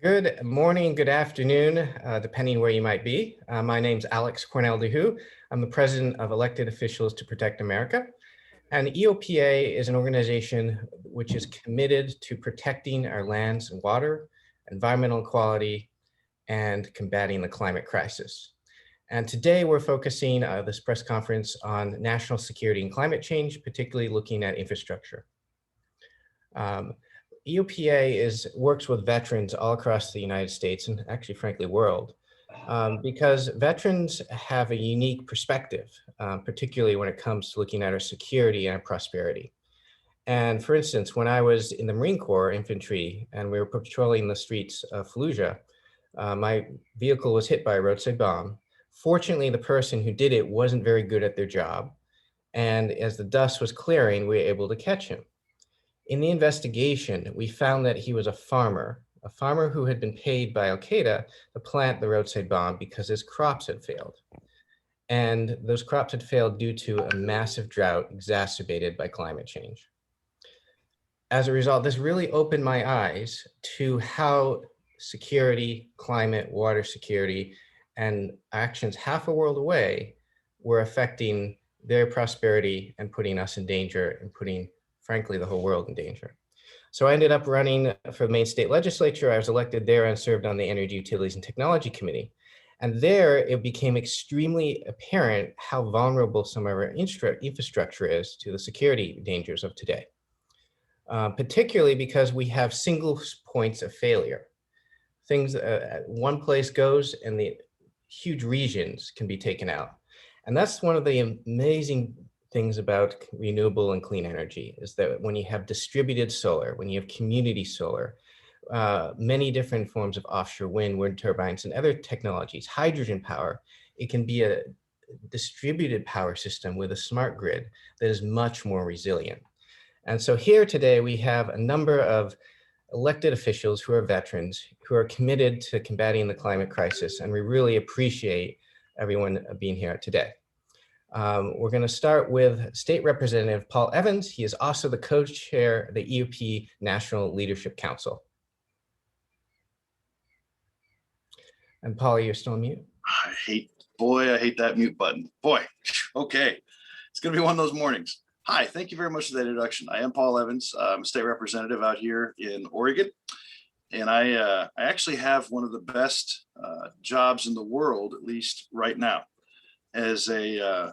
Good morning, good afternoon, depending where you might be. My name's Alex Cornell DeHoo. I'm the president of Elected Officials to Protect America. And EOPA is an organization which is committed to protecting our lands and water, environmental quality, and combating the climate crisis. And today we're focusing this press conference on national security and climate change, particularly looking at infrastructure. EOPA works with veterans all across the United States and actually, frankly, world, because veterans have a unique perspective, particularly when it comes to looking at our security and our prosperity. And for instance, when I was in the Marine Corps infantry and we were patrolling the streets of Fallujah, my vehicle was hit by a roadside bomb. Fortunately, the person who did it wasn't very good at their job. And as the dust was clearing, we were able to catch him. In the investigation, we found that he was a farmer who had been paid by Al-Qaeda to plant the roadside bomb because his crops had failed. And those crops had failed due to a massive drought exacerbated by climate change. As a result, this really opened my eyes to how security, climate, water security, and actions half a world away were affecting their prosperity and putting us in danger and putting, frankly, the whole world in danger. So I ended up running for the Maine state legislature. I was elected there and served on the Energy, Utilities, and Technology Committee. And there it became extremely apparent how vulnerable some of our infrastructure is to the security dangers of today, particularly because we have single points of failure. Things, one place goes and the huge regions can be taken out. And that's one of the amazing things about renewable and clean energy is that when you have distributed solar, when you have community solar, many different forms of offshore wind turbines, and other technologies, hydrogen power, it can be a distributed power system with a smart grid that is much more resilient. And so here today, we have a number of elected officials who are veterans who are committed to combating the climate crisis. And we really appreciate everyone being here today. We're going to start with State Representative Paul Evans. He is also the co-chair of the EOP National Leadership Council. And Paul, you're still on mute. I hate that mute button. Boy, okay. It's going to be one of those mornings. Hi, thank you very much for that introduction. I am Paul Evans. I'm a state representative out here in Oregon. And I actually have one of the best jobs in the world, at least right now. As a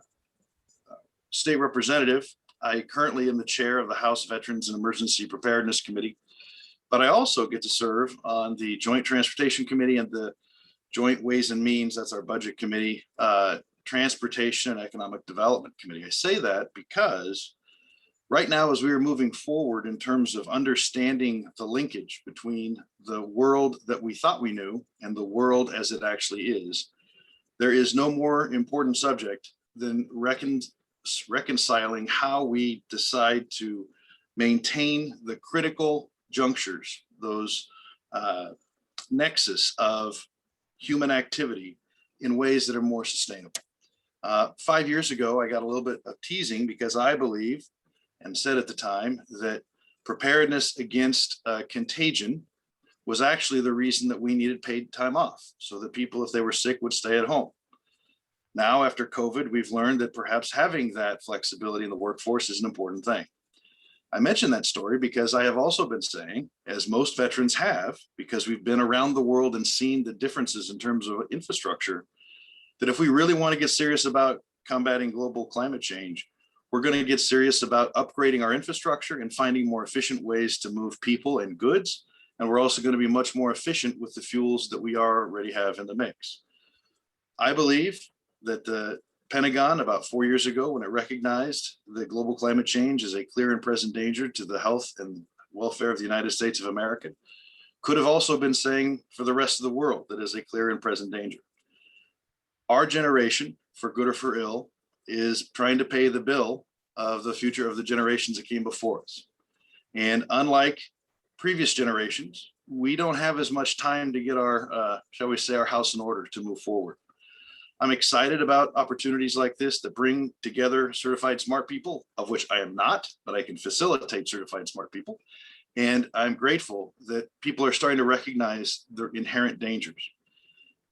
state representative, I currently am the chair of the House Veterans and Emergency Preparedness Committee, but I also get to serve on the Joint Transportation Committee and the Joint Ways and Means, that's our budget committee, Transportation and Economic Development Committee. I say that because right now, as we are moving forward in terms of understanding the linkage between the world that we thought we knew and the world as it actually is, there is no more important subject than reconciling how we decide to maintain the critical junctures, those nexus of human activity in ways that are more sustainable. 5 years ago, I got a little bit of teasing because I believe and said at the time that preparedness against contagion was actually the reason that we needed paid time off so that people, if they were sick, would stay at home. Now, after COVID, we've learned that perhaps having that flexibility in the workforce is an important thing. I mention that story because I have also been saying, as most veterans have, because we've been around the world and seen the differences in terms of infrastructure, that if we really want to get serious about combating global climate change, we're going to get serious about upgrading our infrastructure and finding more efficient ways to move people and goods. And we're also going to be much more efficient with the fuels that we already have in the mix. I believe that the Pentagon, about 4 years ago, when it recognized that global climate change is a clear and present danger to the health and welfare of the United States of America, could have also been saying for the rest of the world that is a clear and present danger. Our generation, for good or for ill, is trying to pay the bill of the future of the generations that came before us. And unlike previous generations, we don't have as much time to get our, shall we say, our house in order to move forward. I'm excited about opportunities like this that bring together certified smart people, of which I am not, but I can facilitate certified smart people, And I'm grateful that people are starting to recognize their inherent dangers.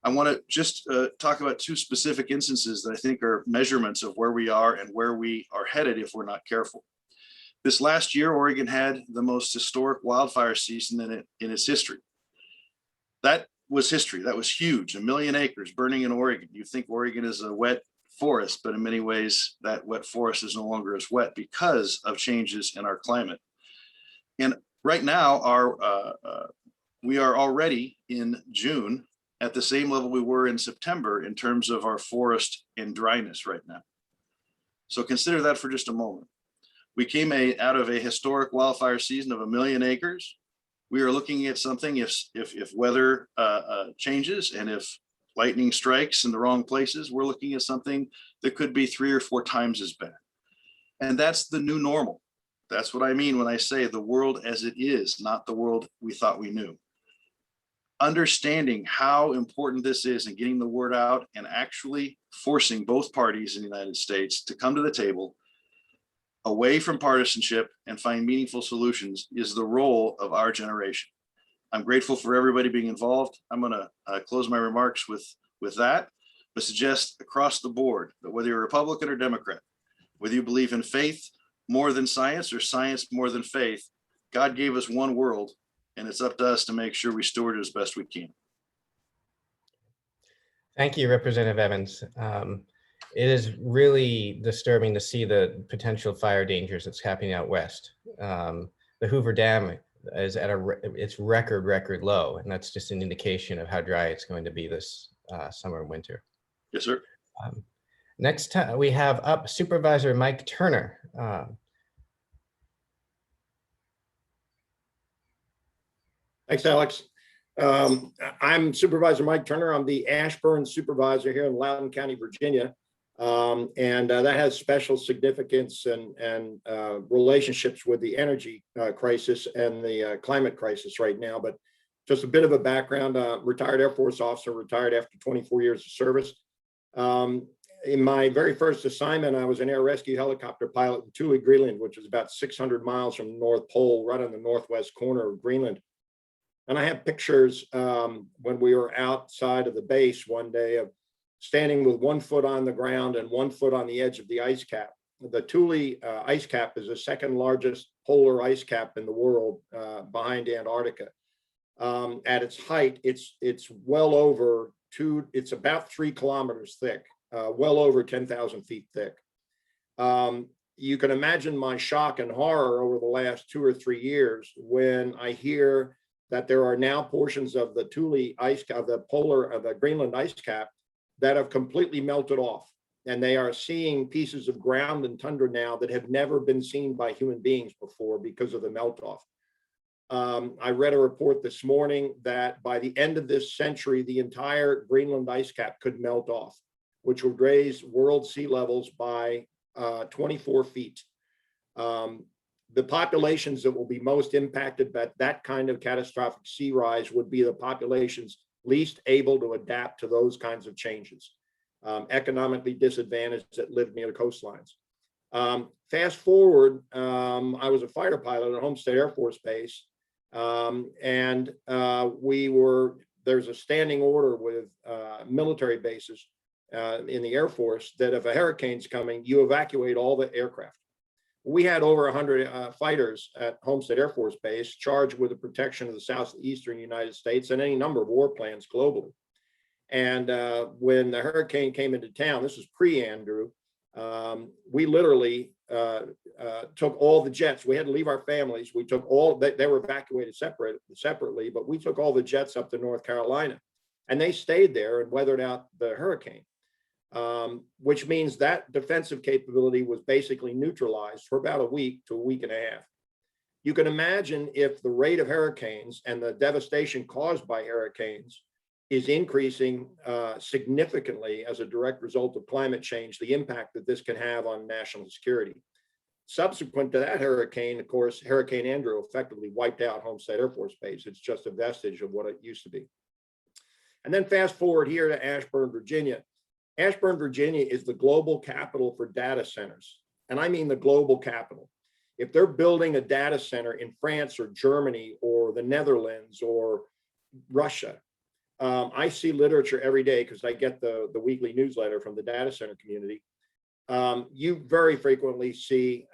I want to just talk about two specific instances that I think are measurements of where we are and where we are headed if we're not careful. This last year, Oregon had the most historic wildfire season in its history. That was history. That was huge. 1 million acres burning in Oregon. You think Oregon is a wet forest, but in many ways, that wet forest is no longer as wet because of changes in our climate. And right now, we are already in June at the same level we were in September in terms of our forest and dryness right now. So consider that for just a moment. We came out of a historic wildfire season of 1 million acres. We are looking at something if weather changes and if lightning strikes in the wrong places, we're looking at something that could be 3 or 4 times as bad. And that's the new normal. That's what I mean when I say the world as it is, not the world we thought we knew. Understanding how important this is and getting the word out and actually forcing both parties in the United States to come to the table away from partisanship and find meaningful solutions is the role of our generation. I'm grateful for everybody being involved. I'm going to close my remarks with that, but suggest across the board that whether you're Republican or Democrat, whether you believe in faith more than science or science more than faith, God gave us one world, and it's up to us to make sure we steward it as best we can. Thank you, Representative Evans. It is really disturbing to see the potential fire dangers that's happening out west. The Hoover Dam is at its record low, and that's just an indication of how dry it's going to be this summer and winter. Yes, sir. Next time we have up Supervisor Mike Turner. Thanks, Alex. I'm Supervisor Mike Turner. I'm the Ashburn Supervisor here in Loudoun County, Virginia. And that has special significance and relationships with the energy crisis and the climate crisis right now. But just a bit of a background, retired Air Force officer, retired after 24 years of service. In my very first assignment, I was an air rescue helicopter pilot in Thule, Greenland, which is about 600 miles from the North Pole, right on the northwest corner of Greenland. And I have pictures when we were outside of the base one day of standing with 1 foot on the ground and 1 foot on the edge of the ice cap. The Thule ice cap is the second largest polar ice cap in the world behind Antarctica. At its height, it's well over it's about 3 kilometers thick, well over 10,000 feet thick. You can imagine my shock and horror over the last 2 or 3 years when I hear that there are now portions of the Thule ice cap, the Greenland ice cap, that have completely melted off. And they are seeing pieces of ground and tundra now that have never been seen by human beings before because of the melt off. I read a report this morning that by the end of this century, the entire Greenland ice cap could melt off, which would raise world sea levels by 24 feet. The populations that will be most impacted by that kind of catastrophic sea rise would be the populations least able to adapt to those kinds of changes, economically disadvantaged that live near the coastlines. Fast forward, I was a fighter pilot at Homestead Air Force Base, and there's a standing order with military bases in the Air Force that if a hurricane's coming, you evacuate all the aircraft. We had over 100 fighters at Homestead Air Force Base charged with the protection of the southeastern United States and any number of war plans globally. And when the hurricane came into town, this was pre-Andrew, we literally took all the jets. We had to leave our families. We took they were evacuated separately, but we took all the jets up to North Carolina, and they stayed there and weathered out the hurricane. Which means that defensive capability was basically neutralized for about a week to a week and a half. You can imagine if the rate of hurricanes and the devastation caused by hurricanes is increasing significantly as a direct result of climate change, the impact that this can have on national security. Subsequent to that hurricane, of course, Hurricane Andrew effectively wiped out Homestead Air Force Base. It's just a vestige of what it used to be. And then fast forward here to Ashburn, Virginia. Ashburn, Virginia is the global capital for data centers. And I mean the global capital. If they're building a data center in France or Germany or the Netherlands or Russia, I see literature every day because I get the weekly newsletter from the data center community. You very frequently see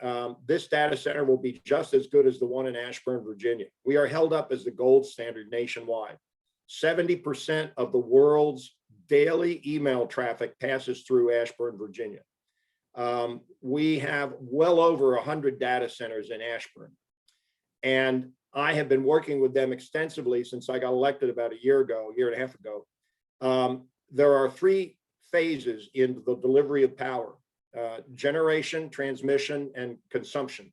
this data center will be just as good as the one in Ashburn, Virginia. We are held up as the gold standard nationwide. 70% of the world's daily email traffic passes through Ashburn, Virginia. We have well over 100 data centers in Ashburn. And I have been working with them extensively since I got elected about a year and a half ago. There are 3 phases in the delivery of power: generation, transmission, and consumption.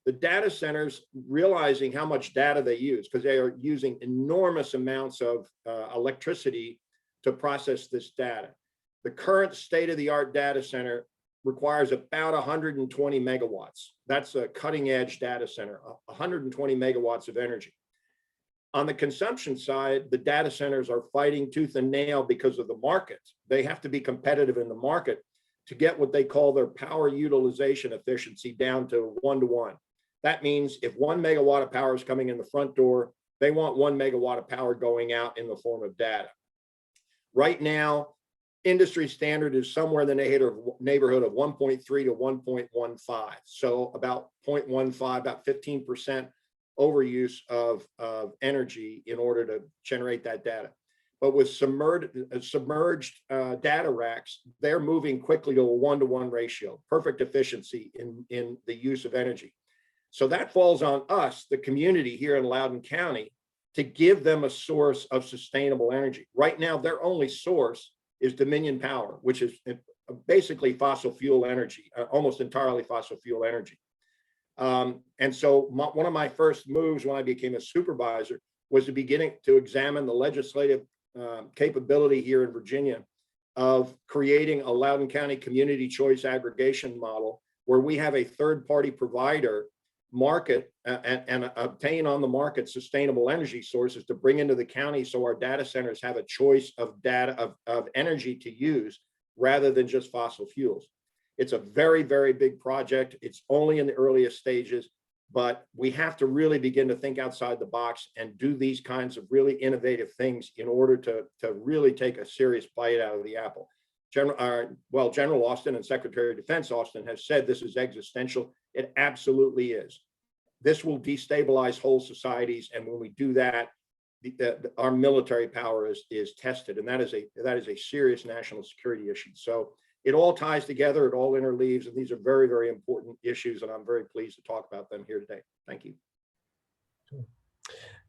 The data centers, realizing how much data they use, because they are using enormous amounts of electricity to process this data. The current state-of-the-art data center requires about 120 megawatts. That's a cutting-edge data center, 120 megawatts of energy. On the consumption side, the data centers are fighting tooth and nail because of the market. They have to be competitive in the market to get what they call their power utilization efficiency down to 1-to-1. That means if 1 megawatt of power is coming in the front door, they want 1 megawatt of power going out in the form of data. Right now, industry standard is somewhere in the neighborhood of 1.3 to 1.15. So about 0.15, about 15% overuse of energy in order to generate that data. But with submerged data racks, they're moving quickly to a 1-to-1 ratio, perfect efficiency in the use of energy. So that falls on us, the community here in Loudoun County, to give them a source of sustainable energy. Right now, their only source is Dominion Power, which is basically fossil fuel energy, almost entirely fossil fuel energy. And so one of my first moves when I became a supervisor was to begin to examine the legislative capability here in Virginia of creating a Loudoun County community choice aggregation model where we have a third-party provider market and obtain on the market sustainable energy sources to bring into the county so our data centers have a choice of of energy to use rather than just fossil fuels. It's a very, very big project. It's only in the earliest stages, but we have to really begin to think outside the box and do these kinds of really innovative things in order to really take a serious bite out of the apple. General Austin and Secretary of Defense Austin have said this is existential. It absolutely is. This will destabilize whole societies, and when we do that, our military power is tested, and that is a serious national security issue. So it all ties together, it all interleaves, and these are very, very important issues, and I'm very pleased to talk about them here today. Thank you.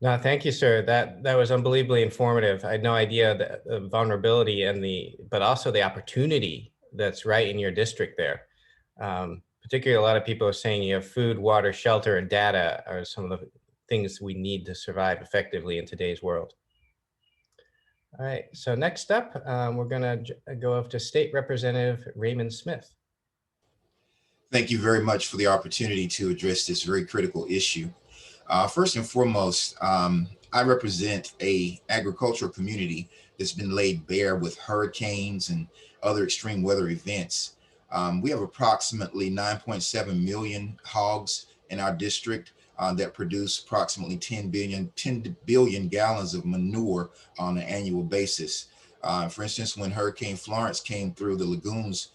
No, thank you, sir. That was unbelievably informative. I had no idea the vulnerability but also the opportunity that's right in your district there. Particularly, a lot of people are saying you have food, water, shelter, and data are some of the things we need to survive effectively in today's world. All right, so next up, we're gonna go up to State Representative Raymond Smith. Thank you very much for the opportunity to address this very critical issue. First and foremost, I represent an agricultural community that's been laid bare with hurricanes and other extreme weather events. We have approximately 9.7 million hogs in our district that produce approximately 10 billion gallons of manure on an annual basis. For instance, when Hurricane Florence came through, the lagoons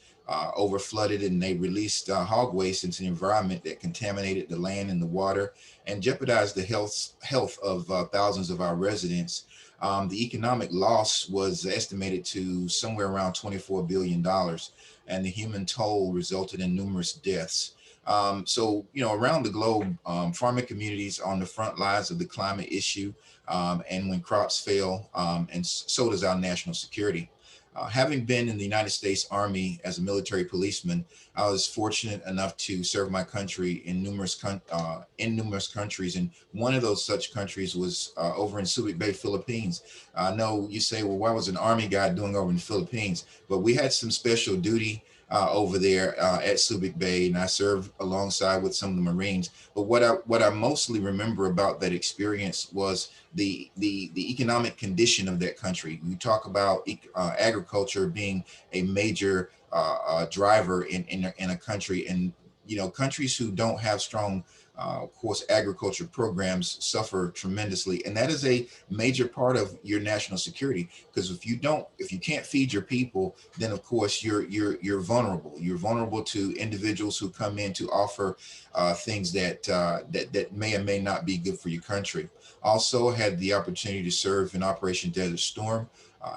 over flooded and they released hog waste into the environment that contaminated the land and the water and jeopardized the health of thousands of our residents. The economic loss was estimated to somewhere around $24 billion, and the human toll resulted in numerous deaths. So, around the globe, farming communities are on the front lines of the climate issue, and when crops fail, and so does our national security. Having been in the United States Army as a military policeman, I was fortunate enough to serve my country in numerous countries, and one of those such countries was over in Subic Bay, Philippines. I know you say, well, why was an Army guy doing over in the Philippines? But we had some special duty over there at Subic Bay, and I served alongside with some of the Marines. But what I mostly remember about that experience was the economic condition of that country. We talk about agriculture being a major driver in a country, and countries who don't have strong, of course, agriculture programs suffer tremendously, and that is a major part of your national security. Because if you can't feed your people, then of course you're vulnerable. You're vulnerable to individuals who come in to offer things that may or may not be good for your country. Also had the opportunity to serve in Operation Desert Storm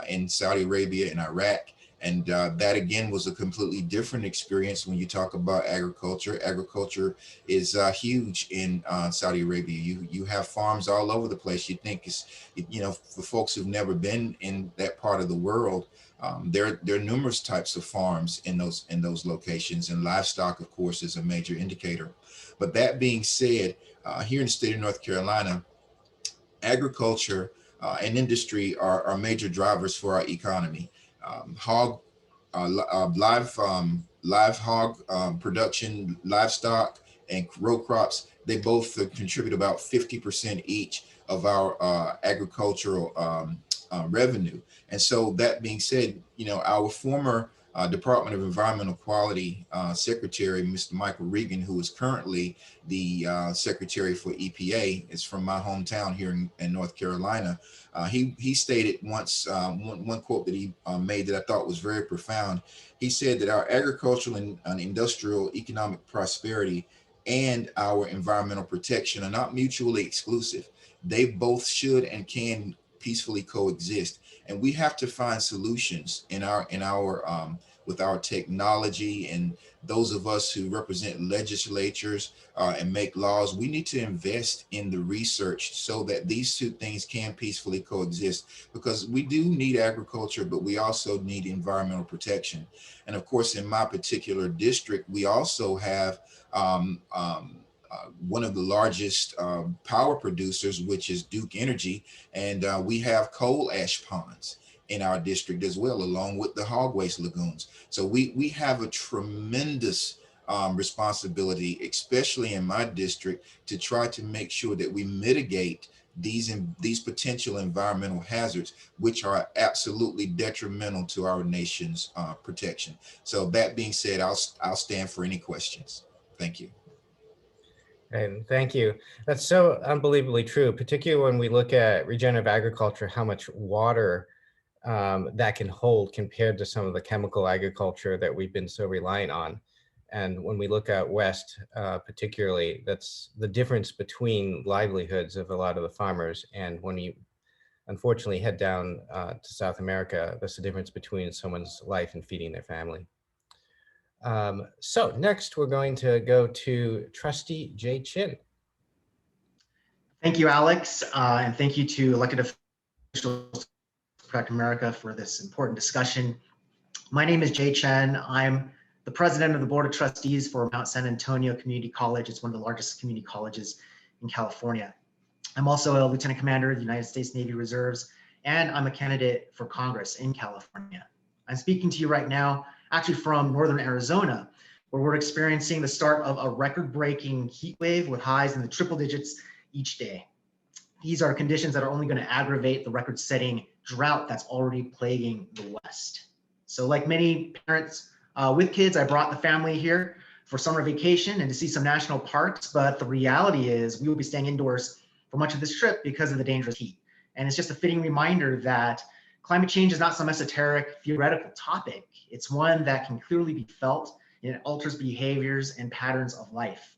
in Saudi Arabia and Iraq. And that again was a completely different experience when you talk about agriculture. Agriculture is huge in Saudi Arabia. You have farms all over the place. You think for folks who've never been in that part of the world, there are numerous types of farms in those locations, and livestock, of course, is a major indicator. But that being said, here in the state of North Carolina, agriculture and industry are major drivers for our economy. Live hog production, livestock, and row crops, they both contribute about 50% each of our agricultural revenue. And so that being said, our former Department of Environmental Quality Secretary, Mr. Michael Regan, who is currently the Secretary for EPA, is from my hometown here in North Carolina. He stated once, one quote that he made that I thought was very profound. He said that our agricultural and industrial economic prosperity and our environmental protection are not mutually exclusive. They both should and can peacefully coexist, and we have to find solutions in our with our technology, and those of us who represent legislatures and make laws. We need to invest in the research so that these two things can peacefully coexist, because we do need agriculture, but we also need environmental protection. And of course, in my particular district, we also have one of the largest power producers, which is Duke Energy, and we have coal ash ponds in our district as well, along with the hog waste lagoons. So we have a tremendous responsibility, especially in my district, to try to make sure that we mitigate these potential environmental hazards, which are absolutely detrimental to our nation's protection. So that being said, I'll stand for any questions. Thank you. And thank you. That's so unbelievably true, particularly when we look at regenerative agriculture, how much water that can hold compared to some of the chemical agriculture that we've been so reliant on. And when we look out west, particularly, that's the difference between livelihoods of a lot of the farmers. And when you unfortunately head down to South America, that's the difference between someone's life and feeding their family. So next we're going to go to Trustee Jay Chin. Thank you, Alex, and thank you to elected officials of Protect America for this important discussion. My name is Jay Chen. I'm the president of the Board of Trustees for Mount San Antonio Community College. It's one of the largest community colleges in California. I'm also a lieutenant commander of the United States Navy Reserves, and I'm a candidate for Congress in California. I'm speaking to you right now, actually from northern Arizona, where we're experiencing the start of a record-breaking heat wave with highs in the triple digits each day. These are conditions that are only going to aggravate the record-setting drought that's already plaguing the West. So like many parents with kids, I brought the family here for summer vacation and to see some national parks, but the reality is we will be staying indoors for much of this trip because of the dangerous heat. And it's just a fitting reminder that climate change is not some esoteric theoretical topic. It's one that can clearly be felt, and it alters behaviors and patterns of life.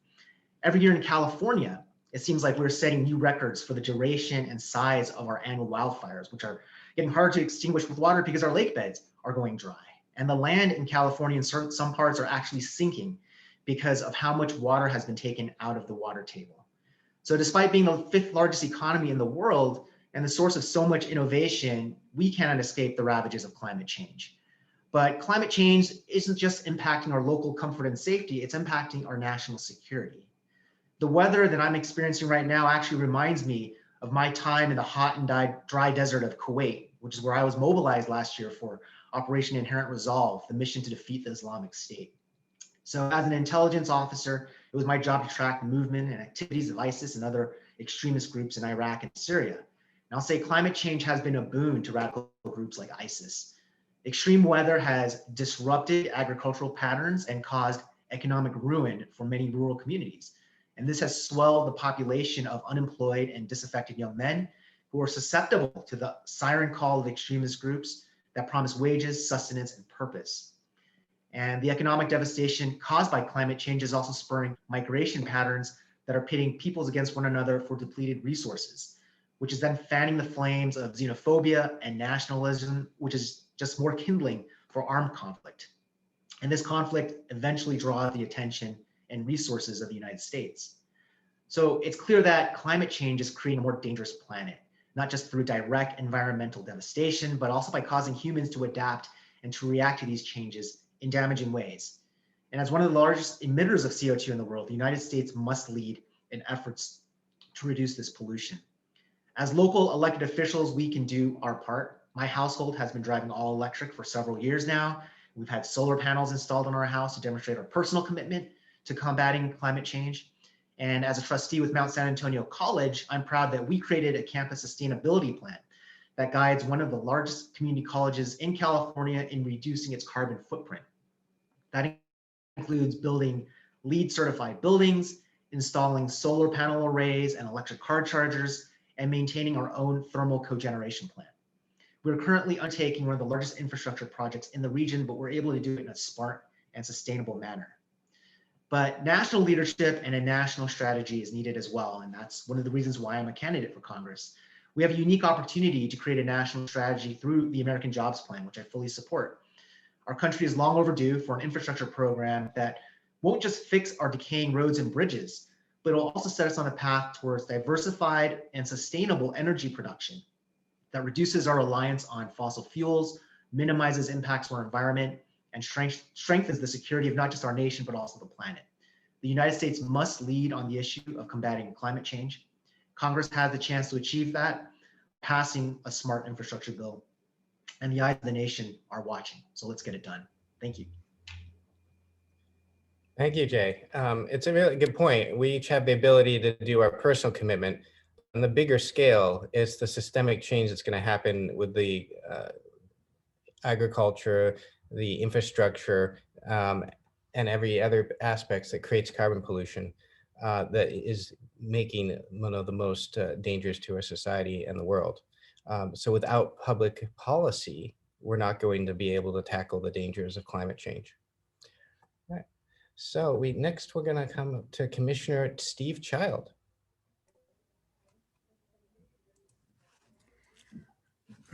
Every year in California, it seems like we're setting new records for the duration and size of our annual wildfires, which are getting hard to extinguish with water because our lake beds are going dry. And the land in California in some parts are actually sinking because of how much water has been taken out of the water table. So despite being the 5th largest economy in the world and the source of so much innovation, we cannot escape the ravages of climate change. But climate change isn't just impacting our local comfort and safety, it's impacting our national security. The weather that I'm experiencing right now actually reminds me of my time in the hot and dry desert of Kuwait, which is where I was mobilized last year for Operation Inherent Resolve, the mission to defeat the Islamic State. So as an intelligence officer, it was my job to track the movement and activities of ISIS and other extremist groups in Iraq and Syria. And I'll say climate change has been a boon to radical groups like ISIS. Extreme weather has disrupted agricultural patterns and caused economic ruin for many rural communities. And this has swelled the population of unemployed and disaffected young men who are susceptible to the siren call of extremist groups that promise wages, sustenance, and purpose. And the economic devastation caused by climate change is also spurring migration patterns that are pitting peoples against one another for depleted resources, which is then fanning the flames of xenophobia and nationalism, which is just more kindling for armed conflict. And this conflict eventually draws the attention and resources of the United States. So it's clear that climate change is creating a more dangerous planet, not just through direct environmental devastation, but also by causing humans to adapt and to react to these changes in damaging ways. And as one of the largest emitters of CO2 in the world, the United States must lead in efforts to reduce this pollution. As local elected officials, we can do our part. My household has been driving all electric for several years now. We've had solar panels installed in our house to demonstrate our personal commitment to combating climate change. And as a trustee with Mount San Antonio College, I'm proud that we created a campus sustainability plan that guides one of the largest community colleges in California in reducing its carbon footprint. That includes building LEED certified buildings, installing solar panel arrays and electric car chargers, and maintaining our own thermal cogeneration plant. We're currently undertaking one of the largest infrastructure projects in the region, but we're able to do it in a smart and sustainable manner. But national leadership and a national strategy is needed as well, and that's one of the reasons why I'm a candidate for Congress. We have a unique opportunity to create a national strategy through the American Jobs Plan, which I fully support. Our country is long overdue for an infrastructure program that won't just fix our decaying roads and bridges, but it'll also set us on a path towards diversified and sustainable energy production that reduces our reliance on fossil fuels, minimizes impacts on our environment, and strengthens the security of not just our nation, but also the planet. The United States must lead on the issue of combating climate change. Congress has the chance to achieve that, passing a smart infrastructure bill, and the eyes of the nation are watching. So let's get it done. Thank you. Thank you, Jay. It's a really good point. We each have the ability to do our personal commitment. On the bigger scale, it's the systemic change that's going to happen with the agriculture, the infrastructure, and every other aspects that creates carbon pollution that is making one of the most dangerous to our society and the world. So without public policy, we're not going to be able to tackle the dangers of climate change. All right. So next we're going to come to Commissioner Steve Child.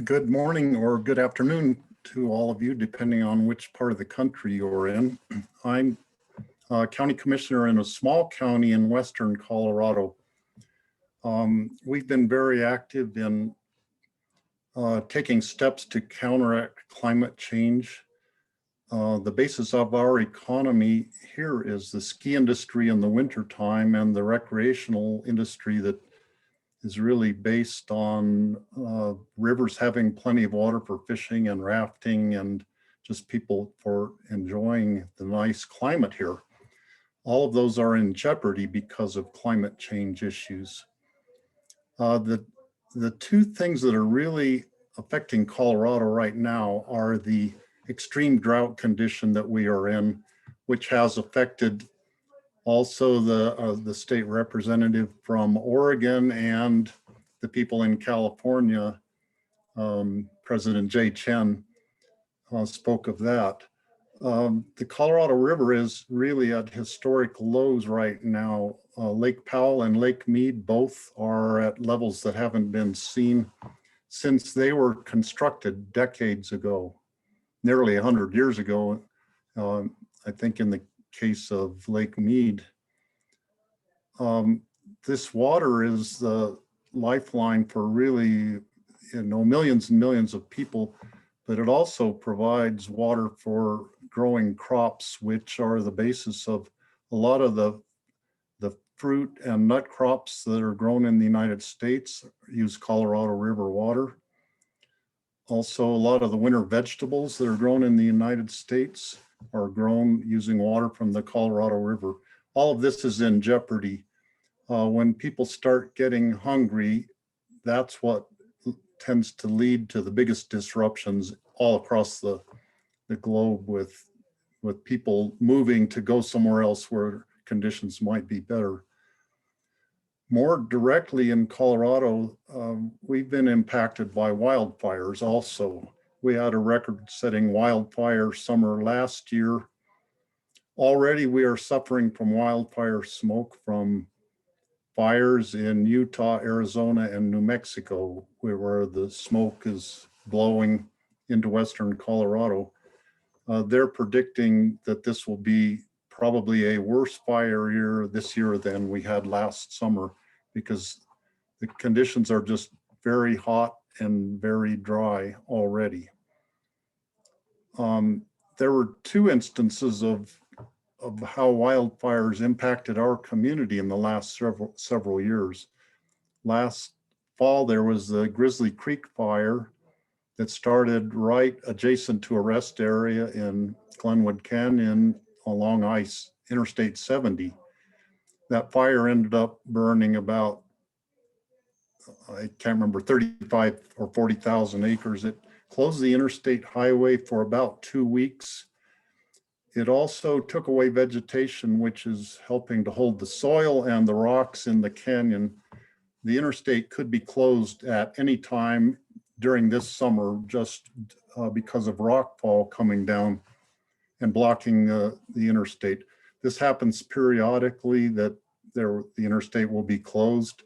Good morning or good afternoon to all of you, depending on which part of the country you're in. I'm a county commissioner in a small county in western Colorado. We've been very active in taking steps to counteract climate change. The basis of our economy here is the ski industry in the wintertime and the recreational industry that is really based on rivers having plenty of water for fishing and rafting and just people for enjoying the nice climate here. All of those are in jeopardy because of climate change issues. The two things that are really affecting Colorado right now are the extreme drought condition that we are in, which has affected also the state representative from Oregon and the people in California. President Jay Chen spoke of that. The Colorado River is really at historic lows right now. Lake Powell and Lake Mead both are at levels that haven't been seen since they were constructed decades ago, nearly 100 years ago. I think in the case of Lake Mead, this water is the lifeline for really, millions and millions of people, but it also provides water for growing crops, which are the basis of a lot of the fruit and nut crops that are grown in the United States use Colorado River water. Also, a lot of the winter vegetables that are grown in the United States are grown using water from the Colorado River. All of this is in jeopardy. When people start getting hungry, that's what tends to lead to the biggest disruptions all across the globe with with people moving to go somewhere else where conditions might be better. More directly in Colorado, we've been impacted by wildfires also. We had a record-setting wildfire summer last year. Already we are suffering from wildfire smoke from fires in Utah, Arizona, and New Mexico, where the smoke is blowing into western Colorado. They're predicting that this will be probably a worse fire year this year than we had last summer, because the conditions are just very hot and very dry already. There were two instances of how wildfires impacted our community in the last several years. Last fall, there was the Grizzly Creek fire that started right adjacent to a rest area in Glenwood Canyon along Interstate 70. That fire ended up burning about, I can't remember, 35 or 40,000 acres. It closed the interstate highway for about 2 weeks. It also took away vegetation, which is helping to hold the soil and the rocks in the canyon. The interstate could be closed at any time during this summer just because of rockfall coming down and blocking the interstate. This happens periodically, that the interstate will be closed.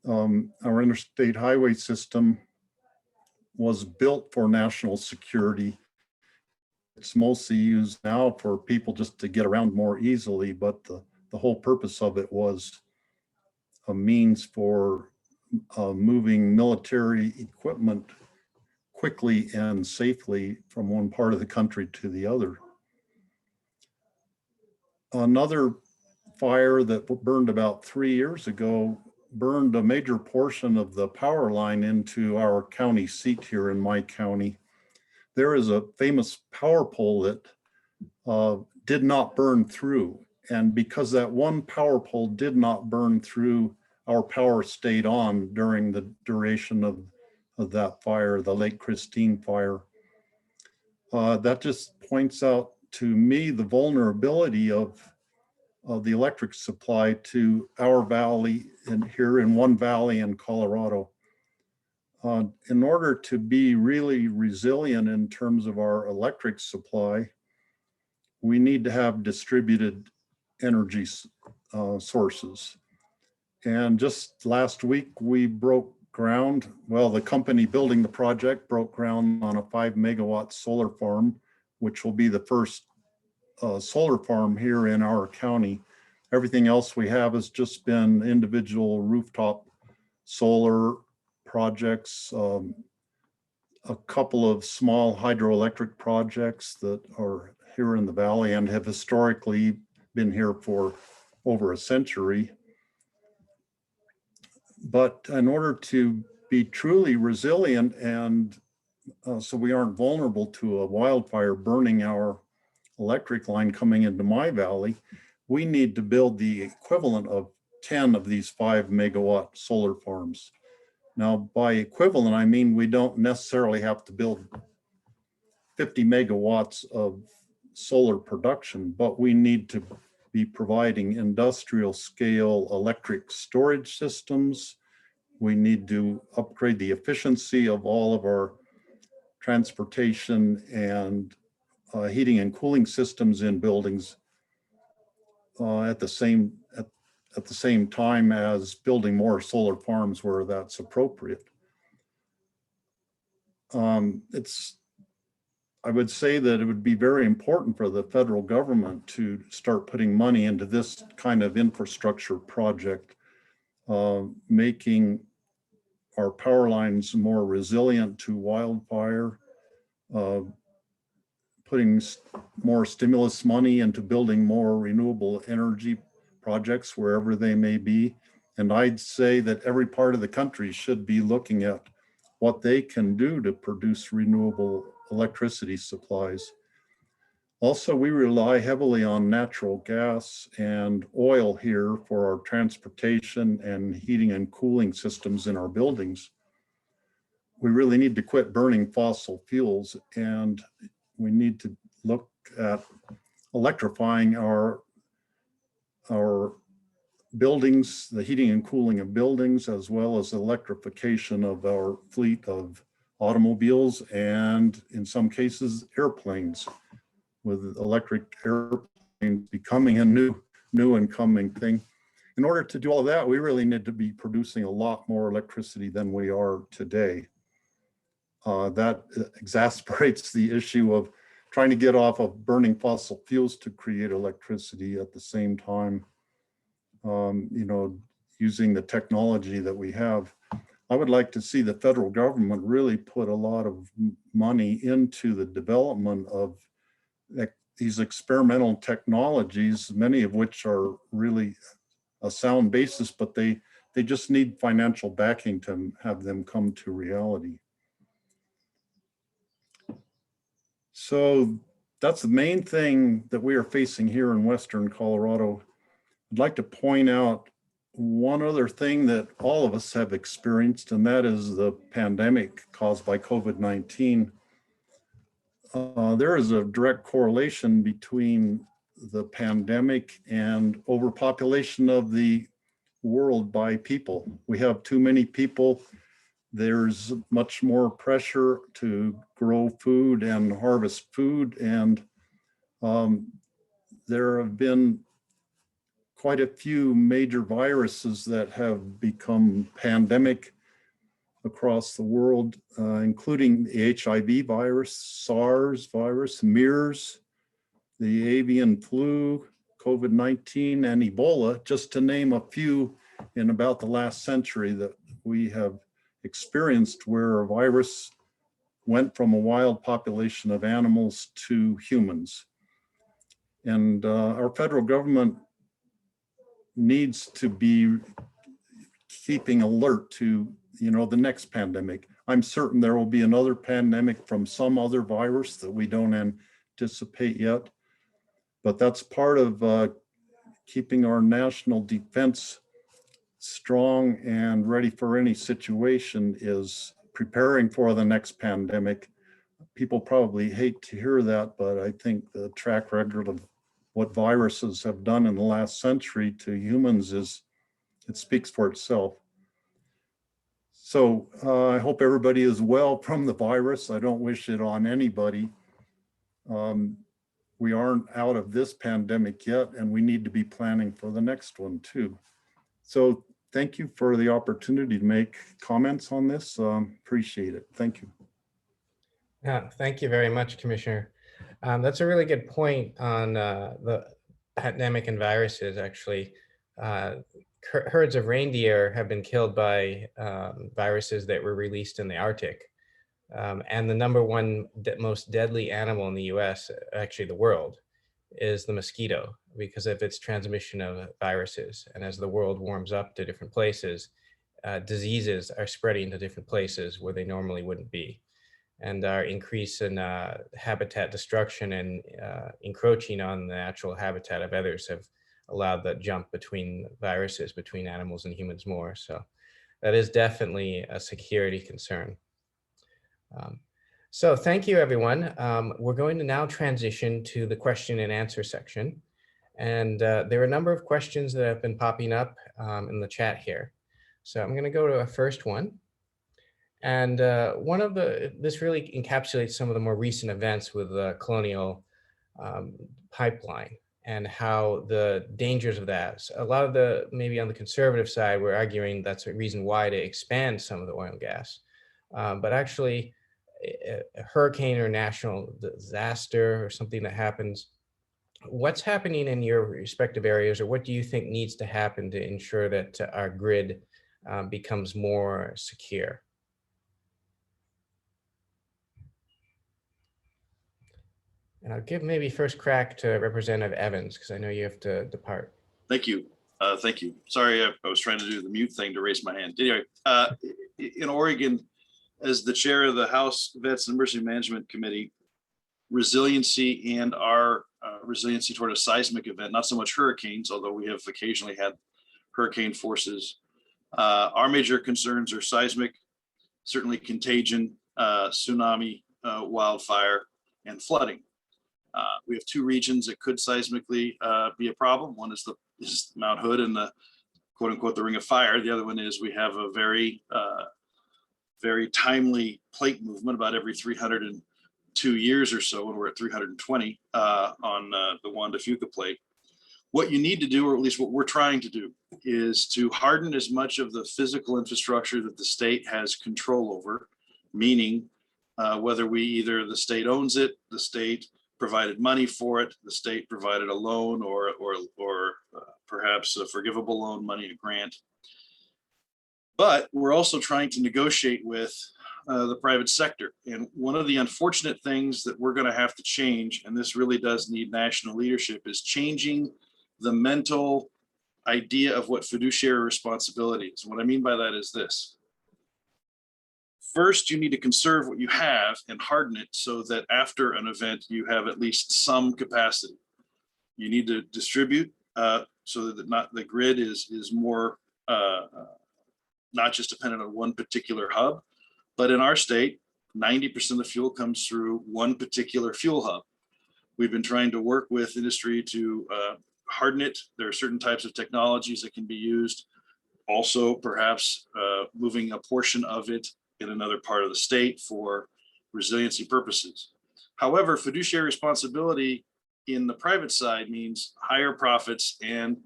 Our interstate highway system was built for national security. It's mostly used now for people just to get around more easily, but the whole purpose of it was a means for moving military equipment quickly and safely from one part of the country to the other. Another fire that burned about 3 years ago burned a major portion of the power line into our county seat here in my county. There is a famous power pole that did not burn through. And because that one power pole did not burn through, our power stayed on during the duration of that fire, the Lake Christine fire. That just points out to me the vulnerability of the electric supply to our valley and here in one valley in Colorado. In order to be really resilient in terms of our electric supply, we need to have distributed energy sources. And just last week, we broke ground. Well, the company building the project broke ground on a 5 megawatt solar farm, which will be the first solar farm here in our county. Everything else we have has just been individual rooftop solar projects, a couple of small hydroelectric projects that are here in the valley and have historically been here for over a century. But in order to be truly resilient and so we aren't vulnerable to a wildfire burning our electric line coming into my valley, we need to build the equivalent of 10 of these 5 megawatt solar farms. Now, by equivalent, I mean we don't necessarily have to build 50 megawatts of solar production, but we need to be providing industrial scale electric storage systems. We need to upgrade the efficiency of all of our transportation and heating and cooling systems in buildings at the same time as building more solar farms where that's appropriate. I would say that it would be very important for the federal government to start putting money into this kind of infrastructure project, making our power lines more resilient to wildfire, putting more stimulus money into building more renewable energy projects wherever they may be. And I'd say that every part of the country should be looking at what they can do to produce renewable electricity supplies. Also, we rely heavily on natural gas and oil here for our transportation and heating and cooling systems in our buildings. We really need to quit burning fossil fuels, and we need to look at electrifying our buildings, the heating and cooling of buildings, as well as electrification of our fleet of automobiles and in some cases airplanes, with electric airplanes becoming a new and coming thing. In order to do all of that, we really need to be producing a lot more electricity than we are today. That exacerbates the issue of trying to get off of burning fossil fuels to create electricity at the same time, using the technology that we have. I would like to see the federal government really put a lot of money into the development of these experimental technologies, many of which are really a sound basis, but they just need financial backing to have them come to reality. So that's the main thing that we are facing here in Western Colorado. I'd like to point out one other thing that all of us have experienced, and that is the pandemic caused by COVID-19. There is a direct correlation between the pandemic and overpopulation of the world by people. We have too many people. There's much more pressure to grow food and harvest food. And there have been quite a few major viruses that have become pandemic across the world, including the HIV virus, SARS virus, MERS, the avian flu, COVID-19, and Ebola, just to name a few in about the last century that we have experienced, where a virus went from a wild population of animals to humans. And our federal government needs to be keeping alert to the next pandemic. I'm certain there will be another pandemic from some other virus that we don't anticipate yet, but that's part of keeping our national defense strong and ready for any situation, is preparing for the next pandemic. People probably hate to hear that, but I think the track record of what viruses have done in the last century to humans it speaks for itself. So I hope everybody is well from the virus. I don't wish it on anybody. We aren't out of this pandemic yet, and we need to be planning for the next one too. So thank you for the opportunity to make comments on this. Appreciate it. Thank you. Yeah, thank you very much, Commissioner. That's a really good point on the pandemic and viruses. Actually, herds of reindeer have been killed by viruses that were released in the Arctic. And the number one most deadly animal in the US, actually the world, is the mosquito, because of its transmission of viruses. And as the world warms up to different places, diseases are spreading to different places where they normally wouldn't be. And our increase in habitat destruction and encroaching on the natural habitat of others have allowed that jump between viruses, between animals and humans more. So that is definitely a security concern. So thank you, everyone. We're going to now transition to the question and answer section. And there are a number of questions that have been popping up in the chat here. So I'm going to go to a first one. And this really encapsulates some of the more recent events with the colonial pipeline and how the dangers of that. So a lot of maybe on the conservative side, we're arguing that's a reason why to expand some of the oil and gas. But actually, a hurricane or national disaster or something that happens, what's happening in your respective areas, or what do you think needs to happen to ensure that our grid becomes more secure? And I'll give maybe first crack to Representative Evans, because I know you have to depart. Thank you. Thank you. Sorry, I was trying to do the mute thing to raise my hand. Anyway, in Oregon, as the chair of the House Vets and Emergency Management Committee, resiliency and our resiliency toward a seismic event, not so much hurricanes, although we have occasionally had hurricane forces. Our major concerns are seismic, certainly contagion, tsunami, wildfire, and flooding. We have two regions that could seismically be a problem. One is Mount Hood and the quote unquote the Ring of Fire. The other one is we have a very timely plate movement about every 302 years or so, when we're at 320 on the Juan de Fuca plate. What you need to do, or at least what we're trying to do, is to harden as much of the physical infrastructure that the state has control over, meaning whether the state owns it, the state provided money for it, the state provided a loan or perhaps a forgivable loan, money, a grant. But we're also trying to negotiate with the private sector. And one of the unfortunate things that we're going to have to change, and this really does need national leadership, is changing the mental idea of what fiduciary responsibility is. What I mean by that is this. First, you need to conserve what you have and harden it so that after an event, you have at least some capacity. You need to distribute so that the grid is more not just dependent on one particular hub, but in our state, 90% of the fuel comes through one particular fuel hub. We've been trying to work with industry to harden it. There are certain types of technologies that can be used. Also, perhaps moving a portion of it in another part of the state for resiliency purposes. However, fiduciary responsibility in the private side means higher profits and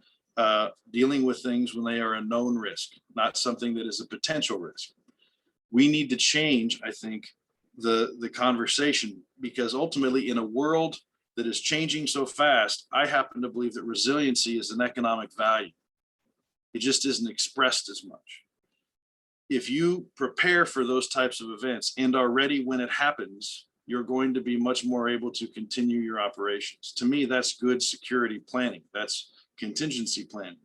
dealing with things when they are a known risk, not something that is a potential risk. We need to change, I think, the conversation, because ultimately in a world that is changing so fast, I happen to believe that resiliency is an economic value. It just isn't expressed as much. If you prepare for those types of events and are ready when it happens, you're going to be much more able to continue your operations. To me, that's good security planning. That's contingency planning.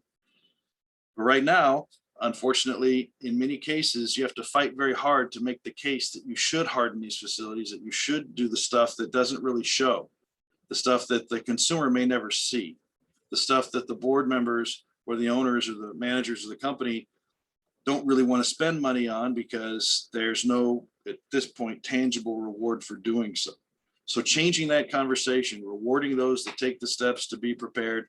But right now, unfortunately, in many cases, you have to fight very hard to make the case that you should harden these facilities, that you should do the stuff that doesn't really show, the stuff that the consumer may never see, the stuff that the board members or the owners or the managers of the company don't really want to spend money on because there's no, at this point, tangible reward for doing so. So changing that conversation, rewarding those that take the steps to be prepared,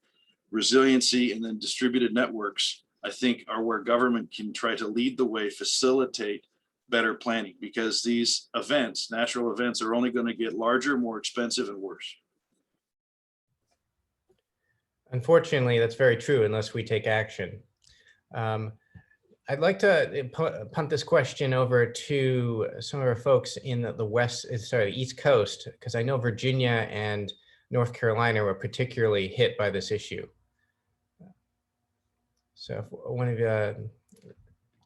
resiliency, and then distributed networks, I think are where government can try to lead the way, facilitate better planning, because these events, natural events, are only going to get larger, more expensive, and worse. Unfortunately, that's very true unless we take action. I'd like to punt this question over to some of our folks in the East Coast, because I know Virginia and North Carolina were particularly hit by this issue. So if one of you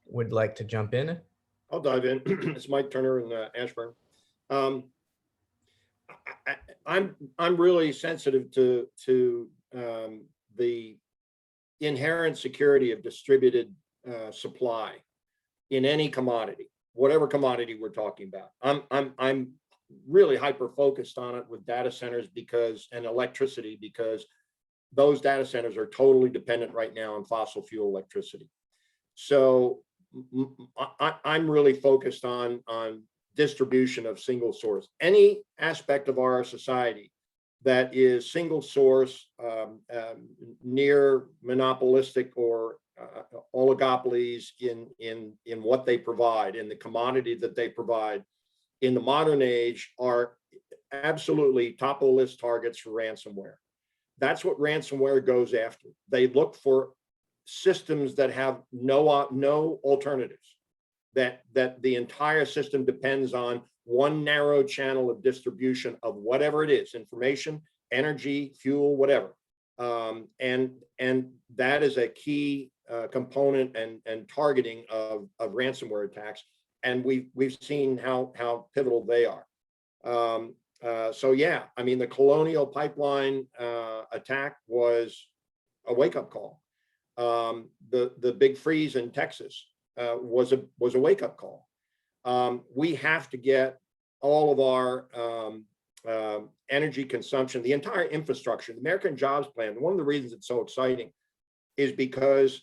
would like to jump in. I'll dive in. It's Mike Turner in Ashburn. I'm really sensitive to the inherent security of distributed supply in any commodity, whatever commodity we're talking about. I'm really hyper focused on it with data centers and electricity, because those data centers are totally dependent right now on fossil fuel electricity. So I'm really focused on distribution of single source. Any aspect of our society that is single source, near monopolistic or oligopolies in what they provide, in the commodity that they provide in the modern age, are absolutely top of the list targets for ransomware. That's what ransomware goes after. They look for systems that have no alternatives, that the entire system depends on one narrow channel of distribution of whatever it is, information, energy, fuel, whatever. And that is a key component and targeting of ransomware attacks. And we've seen how pivotal they are. So yeah, I mean, the Colonial Pipeline attack was a wake-up call. The big freeze in Texas was a wake-up call. We have to get all of our energy consumption, the entire infrastructure, the American Jobs Plan. One of the reasons it's so exciting is because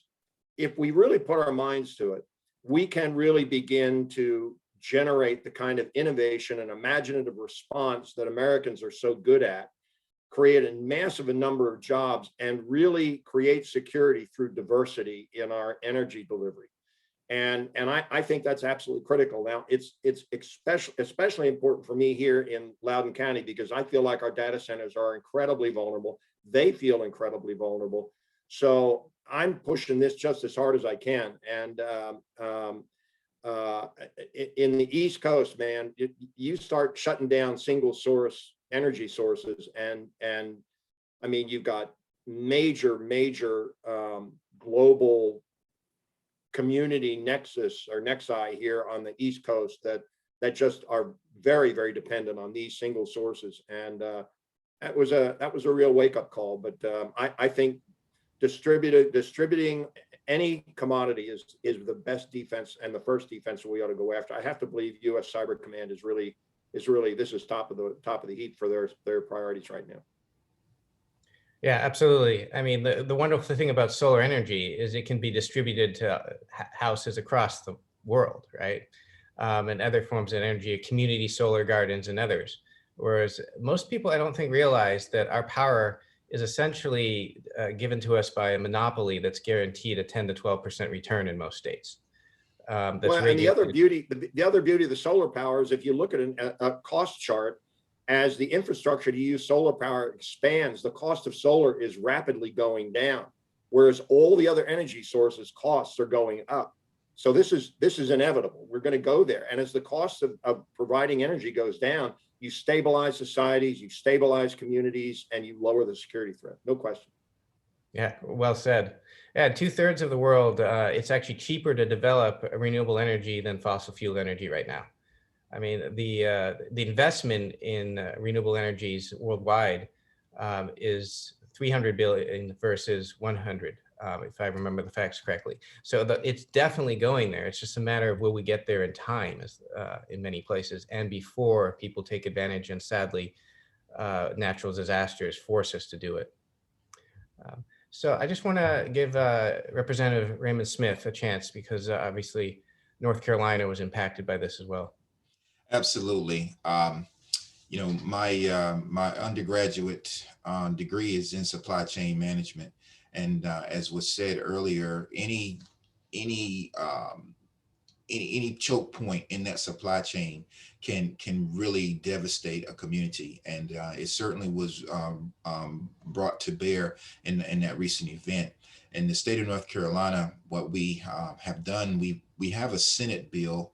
if we really put our minds to it, we can really begin to generate the kind of innovation and imaginative response that Americans are so good at create a massive number of jobs, and really create security through diversity in our energy delivery. And I think that's absolutely critical. Now, it's especially important for me here in Loudoun County, because I feel like our data centers are incredibly vulnerable. They feel incredibly vulnerable. So I'm pushing this just as hard as I can. And in the East Coast, man, you start shutting down single source energy sources, and I mean, you've got major global community nexus or nexi here on the East Coast that just are very dependent on these single sources. And that was a real wake-up call. But I think distributing any commodity is the best defense and the first defense we ought to go after. I have to believe U.S. Cyber Command is really this is top of the heap for their priorities right now. Yeah, absolutely. I mean, the wonderful thing about solar energy is it can be distributed to houses across the world, right? And other forms of energy, community solar gardens and others. Whereas most people, I don't think, realize that our power is essentially given to us by a monopoly that's guaranteed a 10 to 12% return in most states. Well, and the other beauty of the solar power is if you look at a cost chart, as the infrastructure to use solar power expands, the cost of solar is rapidly going down, whereas all the other energy sources costs are going up. So this is inevitable. We're going to go there. And as the cost of providing energy goes down, you stabilize societies, you stabilize communities, and you lower the security threat. No question. Yeah, well said. Yeah, 2/3 of the world, it's actually cheaper to develop renewable energy than fossil fuel energy right now. I mean, the investment in renewable energies worldwide is 300 billion versus 100, if I remember the facts correctly. So it's definitely going there. It's just a matter of will we get there in time, in many places, and before people take advantage, and sadly, natural disasters force us to do it. So I just want to give Representative Raymond Smith a chance, because obviously North Carolina was impacted by this as well. Absolutely. You know, my undergraduate degree is in supply chain management, and as was said earlier, any choke point in that supply chain can really devastate a community, and it certainly was brought to bear in that recent event. In the state of North Carolina, what we have done, we have a Senate bill.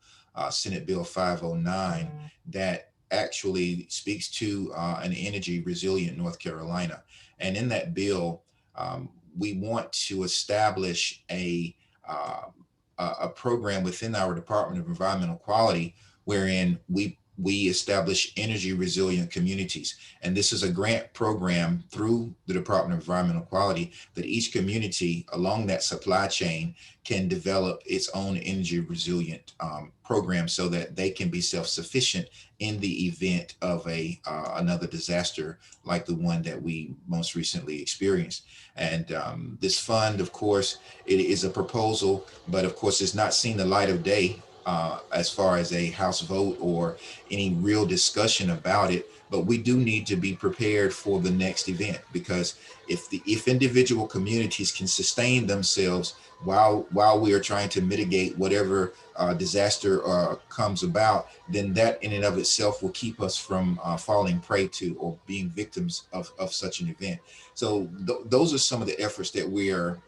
Senate Bill 509 that actually speaks to an energy resilient North Carolina. And in that bill, we want to establish a program within our Department of Environmental Quality wherein we establish energy resilient communities. And this is a grant program through the Department of Environmental Quality that each community along that supply chain can develop its own energy resilient program so that they can be self-sufficient in the event of another disaster like the one that we most recently experienced. And this fund, of course, it is a proposal, but of course it's not seen the light of day as far as a House vote or any real discussion about it. But we do need to be prepared for the next event, because if individual communities can sustain themselves while we are trying to mitigate whatever disaster comes about, then that in and of itself will keep us from falling prey to or being victims of such an event. So those are some of the efforts that we are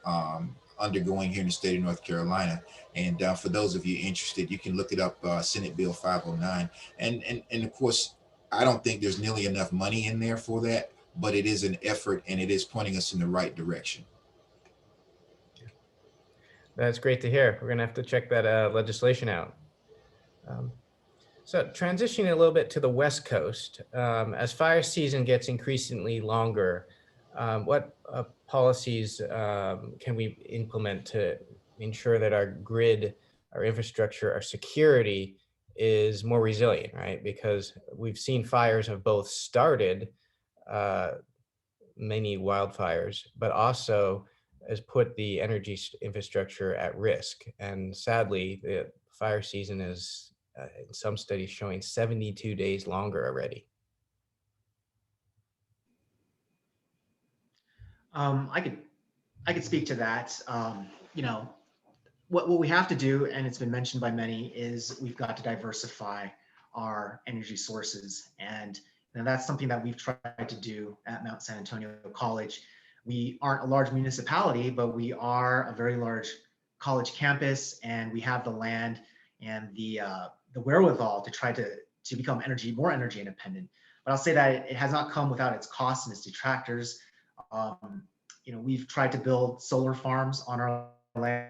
undergoing here in the state of North Carolina. And for those of you interested, you can look it up, Senate Bill 509. And of course, I don't think there's nearly enough money in there for that, but it is an effort and it is pointing us in the right direction. That's great to hear. We're going to have to check that legislation out. So transitioning a little bit to the West Coast, as fire season gets increasingly longer, what policies can we implement to ensure that our grid, our infrastructure, our security is more resilient, right? Because we've seen fires have both started many wildfires, but also has put the energy infrastructure at risk. And sadly, the fire season is, in some studies, showing 72 days longer already. I could speak to that. You know, what we have to do, and it's been mentioned by many, is we've got to diversify our energy sources. And that's something that we've tried to do at Mount San Antonio College. We aren't a large municipality, but we are a very large college campus, and we have the land and the wherewithal to try to become more energy independent. But I'll say that it has not come without its costs and its detractors. You know, we've tried to build solar farms on our land,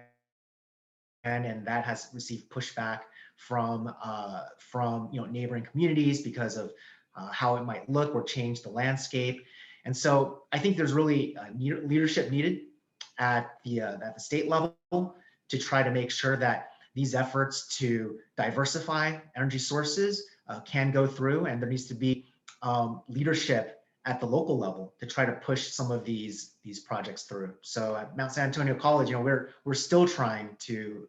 and that has received pushback from neighboring communities because of how it might look or change the landscape. And so I think there's really leadership needed at the state level to try to make sure that these efforts to diversify energy sources can go through, and there needs to be leadership at the local level to try to push some of these projects through. So at Mount San Antonio College, we're still trying to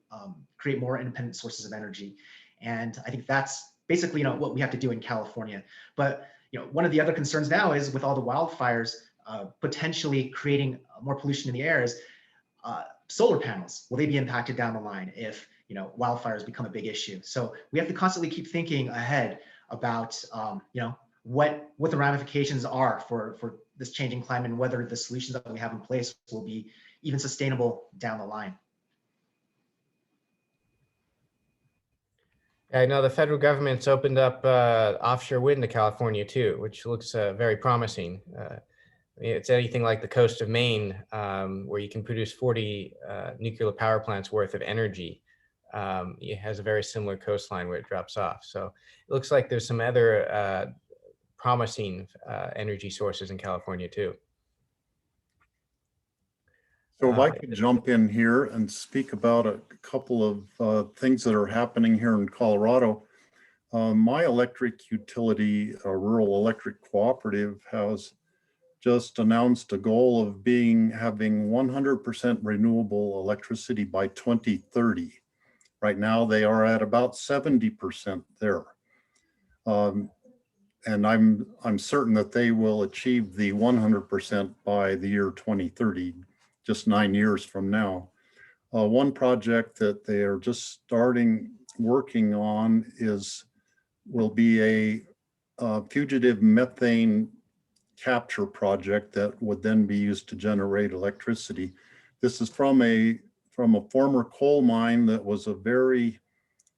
create more independent sources of energy, and I think that's basically what we have to do in California. But one of the other concerns now is with all the wildfires potentially creating more pollution in the air is solar panels. Will they be impacted down the line if wildfires become a big issue? So we have to constantly keep thinking ahead about what the ramifications are for this changing climate, and whether the solutions that we have in place will be even sustainable down the line. I know the federal government's opened up offshore wind to California too, which looks very promising. It's anything like the coast of Maine, where you can produce 40 nuclear power plants worth of energy. It has a very similar coastline where it drops off. So it looks like there's some other promising energy sources in California too. So if I could jump in here and speak about a couple of things that are happening here in Colorado. My electric utility, a rural electric cooperative, has just announced a goal of having 100% renewable electricity by 2030. Right now, they are at about 70% there. And I'm certain that they will achieve the 100% by the year 2030, just 9 years from now. One project that they are just starting working on will be a fugitive methane capture project that would then be used to generate electricity. This is from a former coal mine that was a very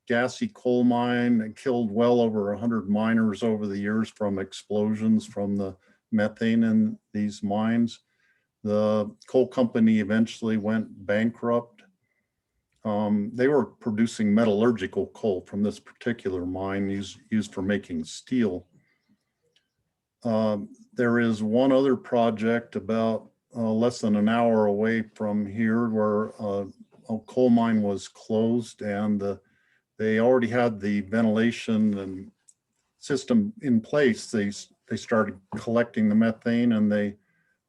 gassy coal mine that killed well over 100 miners over the years from explosions from the methane in these mines. The coal company eventually went bankrupt. They were producing metallurgical coal from this particular mine used for making steel. There is one other project about less than an hour away from here where a coal mine was closed, and they already had the ventilation and system in place. They started collecting the methane and they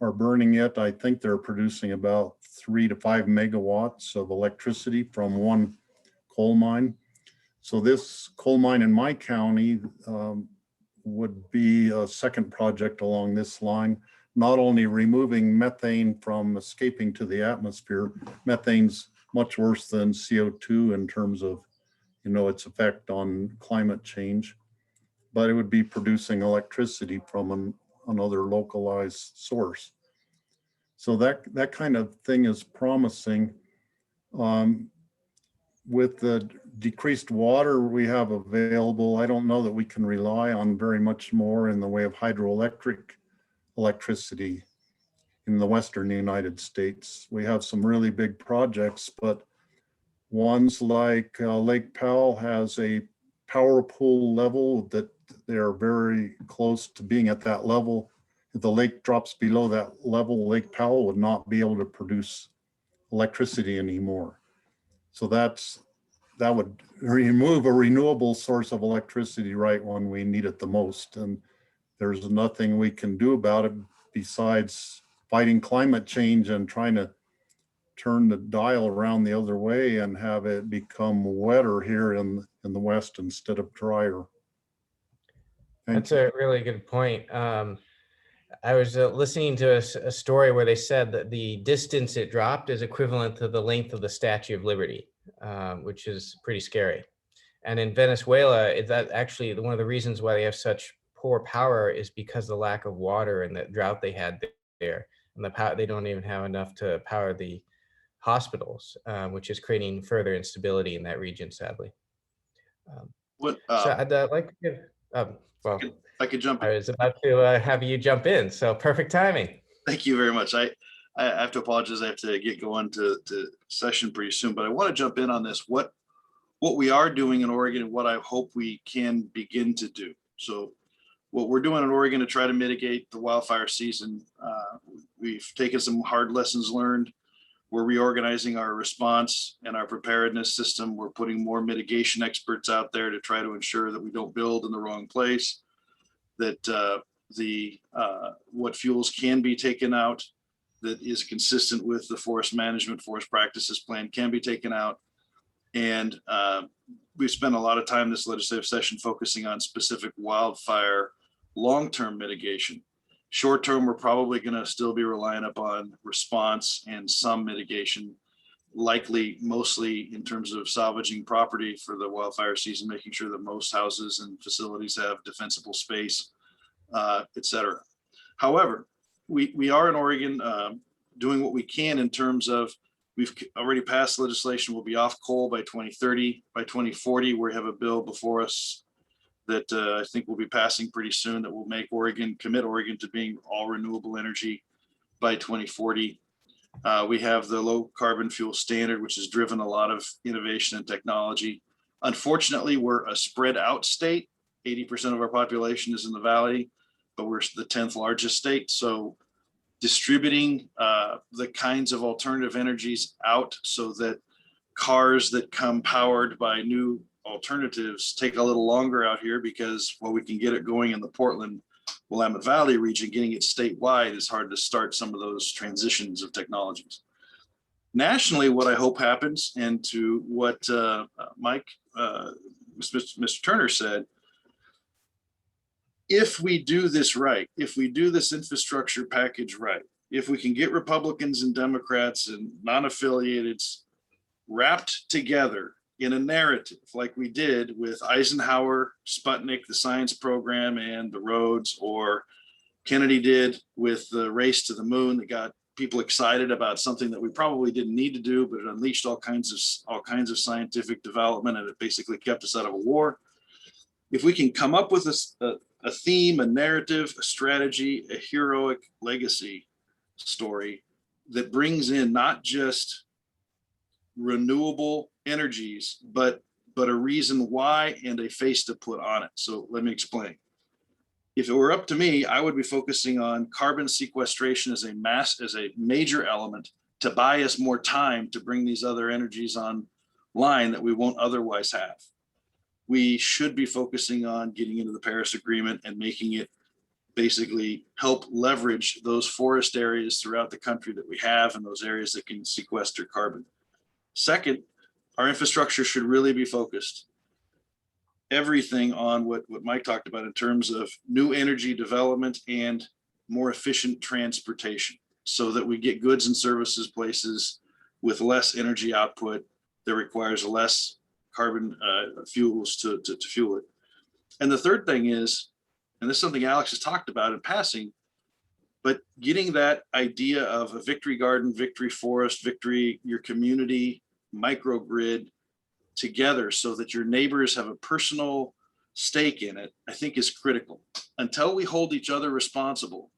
are burning it. I think they're producing about 3 to 5 megawatts of electricity from one coal mine. So this coal mine in my county would be a second project along this line, not only removing methane from escaping to the atmosphere. Methane's much worse than CO2 in terms of its effect on climate change, but it would be producing electricity from another localized source. So that kind of thing is promising. With the decreased water we have available, I don't know that we can rely on very much more in the way of hydroelectric electricity in the Western United States. We have some really big projects, but ones like Lake Powell has a power pool level that they're very close to being at that level. If the lake drops below that level, Lake Powell would not be able to produce electricity anymore. So that would remove a renewable source of electricity right when we need it the most. And there's nothing we can do about it besides fighting climate change and trying to turn the dial around the other way and have it become wetter here in the West instead of drier. That's a really good point. I was listening to a story where they said that the distance it dropped is equivalent to the length of the Statue of Liberty, which is pretty scary. And in Venezuela, that actually one of the reasons why they have such poor power is because of the lack of water and the drought they had there. And the power, they don't even have enough to power the hospitals, which is creating further instability in that region, sadly. What, So I'd like to give, well, if I could jump I in. was about to have you jump in, so perfect timing. Thank you very much. I have to apologize. I have to get going to session pretty soon, but I want to jump in on this. What we are doing in Oregon and what I hope we can begin to do. So what we're doing in Oregon to try to mitigate the wildfire season, we've taken some hard lessons learned. We're reorganizing our response and our preparedness system. We're putting more mitigation experts out there to try to ensure that we don't build in the wrong place, that what fuels can be taken out that is consistent with the forest management, forest practices plan can be taken out. And we've spent a lot of time this legislative session focusing on specific wildfire long-term mitigation. Short-term, we're probably going to still be relying upon response and some mitigation, likely mostly in terms of salvaging property for the wildfire season, making sure that most houses and facilities have defensible space, et cetera. However, we are in Oregon doing what we can in terms of, we've already passed legislation. We'll be off coal by 2030. By 2040, we have a bill before us that I think will be passing pretty soon that will make Oregon, commit Oregon to being all renewable energy by 2040. We have the low carbon fuel standard, which has driven a lot of innovation and technology. Unfortunately, we're a spread out state. 80% of our population is in the Valley, but we're the 10th largest state. So distributing the kinds of alternative energies out so that cars that come powered by new alternatives take a little longer out here, because while we can get it going in the Portland, Willamette Valley region, getting it statewide is hard to start some of those transitions of technologies. Nationally, what I hope happens, and to what Mike, Mr. Turner said, if we do this right, if we do this infrastructure package right, if we can get Republicans and Democrats and non-affiliateds wrapped together in a narrative like we did with Eisenhower, Sputnik, the science program, and the roads, or Kennedy did with the race to the moon that got people excited about something that we probably didn't need to do, but it unleashed all kinds of scientific development, and it basically kept us out of a war. If we can come up with a theme, a narrative, a strategy, a heroic legacy story that brings in not just renewable energies, but a reason why and a face to put on it. So let me explain. If it were up to me, I would be focusing on carbon sequestration as a major element to buy us more time to bring these other energies online that we won't otherwise have. We should be focusing on getting into the Paris Agreement and making it basically help leverage those forest areas throughout the country that we have, and those areas that can sequester carbon. Second, our infrastructure should really be focused everything on what Mike talked about in terms of new energy development and more efficient transportation, so that we get goods and services places with less energy output that requires less carbon fuels to fuel it. And the third thing is, and this is something Alex has talked about in passing, but getting that idea of a victory garden, victory forest, victory, your community microgrid together so that your neighbors have a personal stake in it, I think is critical. Until we hold each other responsible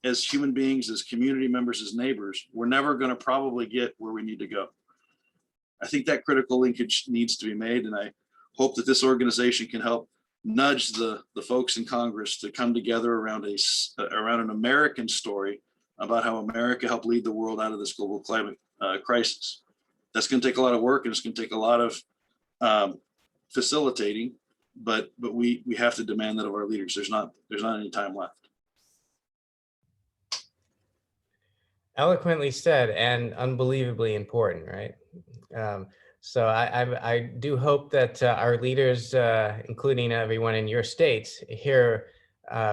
as human beings, as community members, as neighbors, we're never going to probably get where we need to go. I think that critical linkage needs to be made, and I hope that this organization can help nudge the folks in Congress to come together around an American story about how America helped lead the world out of this global climate crisis. That's going to take a lot of work, and it's going to take a lot of facilitating, but we have to demand that of our leaders. There's not any time left. Eloquently said, and unbelievably important, right? So I do hope that our leaders, including everyone in your states, hear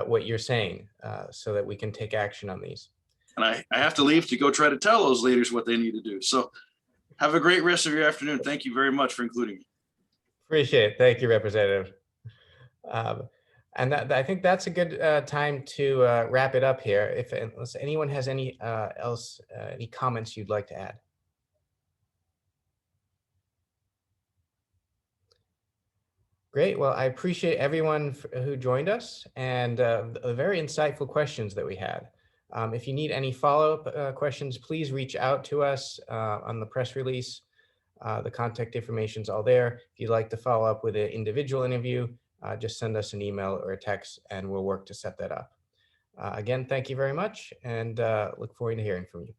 what you're saying so that we can take action on these. And I have to leave to go try to tell those leaders what they need to do. So have a great rest of your afternoon. Thank you very much for including me. Appreciate it. Thank you, Representative. And I think that's a good time to wrap it up here. If unless anyone has any any comments you'd like to add. Great. Well, I appreciate everyone who joined us and the very insightful questions that we had. If you need any follow-up questions, please reach out to us on the press release. The contact information is all there. If you'd like to follow up with an individual interview, just send us an email or a text and we'll work to set that up. Again, thank you very much and look forward to hearing from you.